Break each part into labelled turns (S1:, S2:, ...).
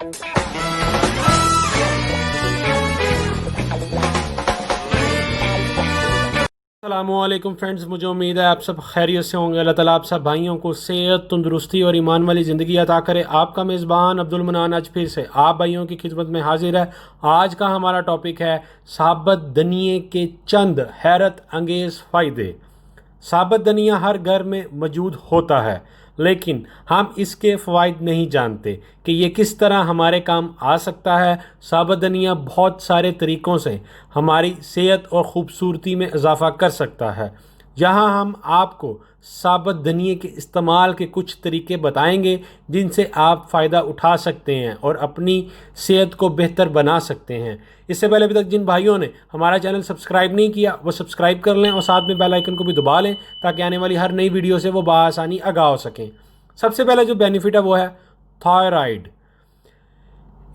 S1: अस्सलामुअलैकुम फ्रेंड्स, मुझे उम्मीद है आप सब खैरियत से होंगे। अल्लाह ताला आप सब भाइयों को सेहत, तंदुरुस्ती और ईमान वाली ज़िंदगी अता करे। आपका मेज़बान अब्दुल मनान आज फिर से आप भाइयों की खिदमत में हाजिर है। आज का हमारा टॉपिक है साबुत धनिए के चंद हैरत अंगेज़ फ़ायदे। साबुत धनिया हर घर में मौजूद होता है, लेकिन हम इसके फ़वाइद नहीं जानते कि ये किस तरह हमारे काम आ सकता है। साबुत धनिया बहुत सारे तरीक़ों से हमारी सेहत और ख़ूबसूरती में इजाफ़ा कर सकता है। यहाँ हम आपको साबुत धनिए के इस्तेमाल के कुछ तरीके बताएंगे जिनसे आप फ़ायदा उठा सकते हैं और अपनी सेहत को बेहतर बना सकते हैं। इससे पहले अभी तक जिन भाइयों ने हमारा चैनल सब्सक्राइब नहीं किया वो सब्सक्राइब कर लें और साथ में बेल आइकन को भी दबा लें ताकि आने वाली हर नई वीडियो से वो बआसानी आगाह हो सकें। सबसे पहले जो बेनिफिट है वो है थायराइड।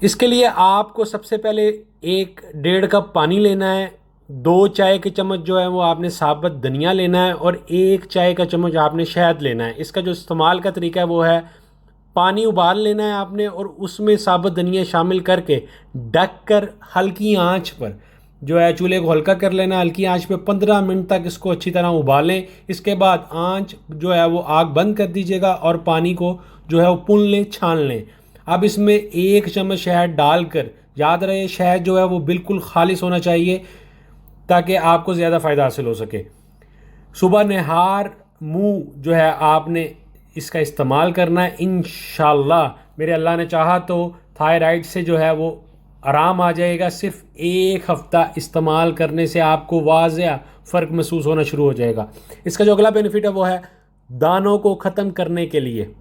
S1: इसके लिए आपको सबसे पहले 1-1.5 कप पानी लेना है, 2 चाय के चम्मच जो है वो आपने साबुत धनिया लेना है और 1 चाय का चम्मच आपने शहद लेना है। इसका जो इस्तेमाल का तरीका है वो है पानी उबाल लेना है आपने और उसमें साबुत धनिया शामिल करके ढक कर हल्की आंच पर जो है चूल्हे को हल्का कर लेना। हल्की आंच पे 15 मिनट तक इसको अच्छी तरह उबालें। इसके बाद आंच जो है वो आग बंद कर दीजिएगा और पानी को जो है वो पुन लें, छान लें। अब इसमें 1 चम्मच शहद डालकर, याद रहे शहद जो है वो बिल्कुल खालिस होना चाहिए ताकि आपको ज़्यादा फ़ायदा हासिल हो सके। सुबह नहार मुँह जो है आपने इसका इस्तेमाल करना है। इंशाल्लाह मेरे अल्लाह ने चाहा तो थायराइड से जो है वो आराम आ जाएगा। सिर्फ 1 हफ़्ता इस्तेमाल करने से आपको वाज़ेह फ़र्क महसूस होना शुरू हो जाएगा। इसका जो अगला बेनिफिट है वो है दानों को ख़त्म करने के लिए।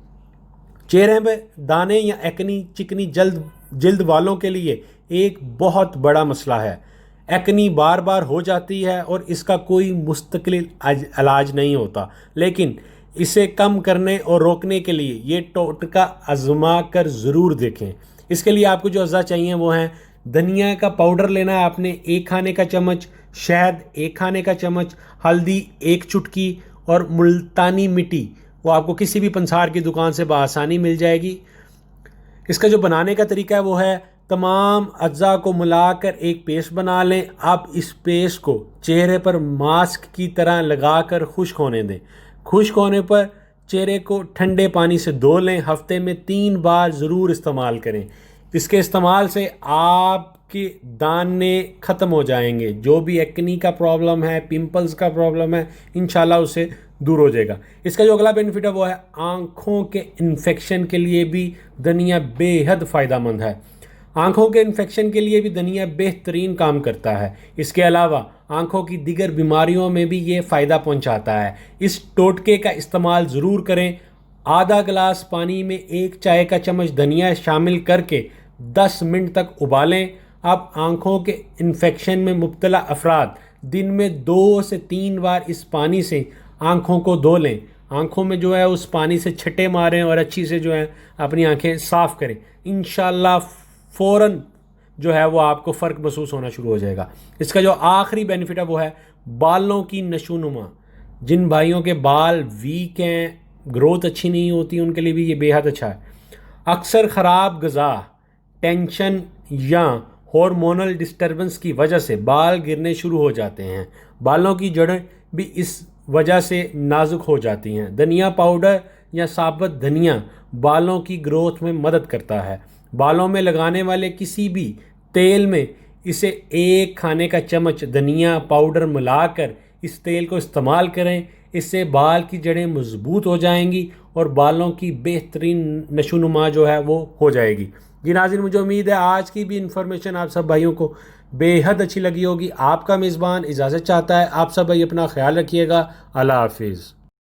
S1: चेहरे पे दाने या एक्नी चिकनी जल्द वालों के लिए एक बहुत बड़ा मसला है। एक्नी बार बार हो जाती है और इसका कोई मुस्तकिल इलाज नहीं होता, लेकिन इसे कम करने और रोकने के लिए ये टोटका आजमा कर ज़रूर देखें। इसके लिए आपको जो अज़ा चाहिए वो हैं धनिया का पाउडर लेना है आपने 1 खाने का चम्मच, शहद 1 खाने का चम्मच, हल्दी 1 चुटकी और मुल्तानी मिट्टी वो आपको किसी भी पंसार की दुकान से बआसानी मिल जाएगी। इसका जो बनाने का तरीका है वो है तमाम अज्जा को मिलाकर एक पेस्ट बना लें। आप इस पेस्ट को चेहरे पर मास्क की तरह लगाकर खुश्क होने दें। खुश्क होने पर चेहरे को ठंडे पानी से धो लें। हफ्ते में 3 बार ज़रूर इस्तेमाल करें। इसके इस्तेमाल से आपके दाने ख़त्म हो जाएंगे। जो भी एक्नी का प्रॉब्लम है, पिंपल्स का प्रॉब्लम है, इंशाल्लाह उससे दूर हो जाएगा। इसका जो अगला बेनिफिट है वो है आँखों के इन्फेक्शन के लिए भी धनिया बेहद फ़ायदेमंद है। आँखों के इन्फेक्शन के लिए भी धनिया बेहतरीन काम करता है। इसके अलावा आँखों की दीगर बीमारियों में भी ये फ़ायदा पहुंचाता है। इस टोटके का इस्तेमाल ज़रूर करें। आधा गिलास पानी में 1 चाय का चम्मच धनिया शामिल करके 10 मिनट तक उबालें। अब आँखों के इन्फेक्शन में मुब्तला अफराद दिन में 2 से 3 बार इस पानी से आँखों को धो लें। आँखों में जो है उस पानी से छट्टे मारें और अच्छी से जो है अपनी आँखें साफ़ करें। इंशाल्लाह फ़ौरन जो है वो आपको फ़र्क महसूस होना शुरू हो जाएगा। इसका जो आखिरी बेनिफिट है वो है बालों की नशोनुमा। जिन भाइयों के बाल वीक हैं, ग्रोथ अच्छी नहीं होती, उनके लिए भी ये बेहद अच्छा है। अक्सर ख़राब ग़िज़ा, टेंशन या हार्मोनल डिस्टर्बेंस की वजह से बाल गिरने शुरू हो जाते हैं। बालों की जड़ें भी इस वजह से नाजुक हो जाती हैं। धनिया पाउडर या साबुत धनिया बालों की ग्रोथ में मदद करता है। बालों में लगाने वाले किसी भी तेल में इसे 1 खाने का चम्मच धनिया पाउडर मिलाकर इस तेल को इस्तेमाल करें। इससे बाल की जड़ें मजबूत हो जाएंगी और बालों की बेहतरीन नशोनुमा जो है वो हो जाएगी। जी नाज़रीन, मुझे उम्मीद है आज की भी इंफॉर्मेशन आप सब भाइयों को बेहद अच्छी लगी होगी। आपका मेज़बान इजाज़त चाहता है। आप सब भाई अपना ख्याल रखिएगा। अल्लाह हाफिज़।